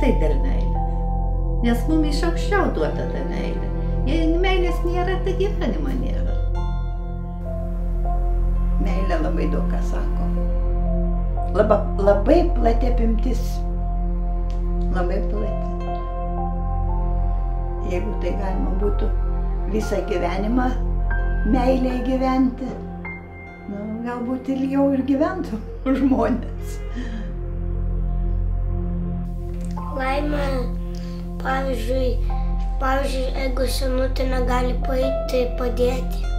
tai dėl meilės. Nes mums iš aukščiau duota ta meilė. Jei meilės nėra, tai gyvenimo nėra. Meilė labai daug ką sako. Labai plati apimtis. Labai plati. Jeigu tai galima būtų visą gyvenimą meilėje gyventi, galbūt ilgiau ir gyventų žmonės. Laimė, pavyzdžiui, jeigu senutė negali paeiti, padėti.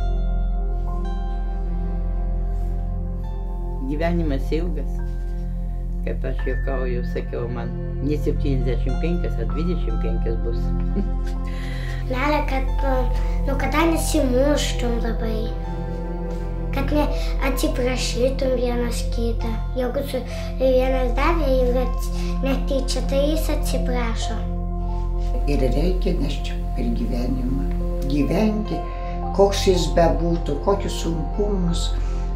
Gyvenimas ilgas, kaip aš juokauju, sakiau, man ne 75, o 25 bus. Meilė, kada nesimuštum labai, kad atsiprašytum vienas kitą. Jeigu vienas davė netyčia, tai jis atsiprašo. Ir reikia nešti per gyvenimą. Gyventi, koks jis bebūtų, kokius sunkumus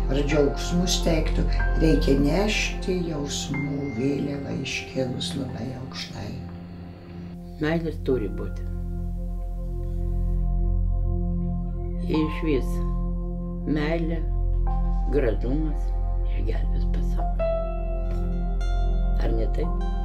ar džiaugsmus teiktų, reikia nešti jausmų vėliavą iškėlus labai aukštai. Meilės turi būti. Iš vis, meilė, gražumas išgelbės pasaulį. Ar ne taip?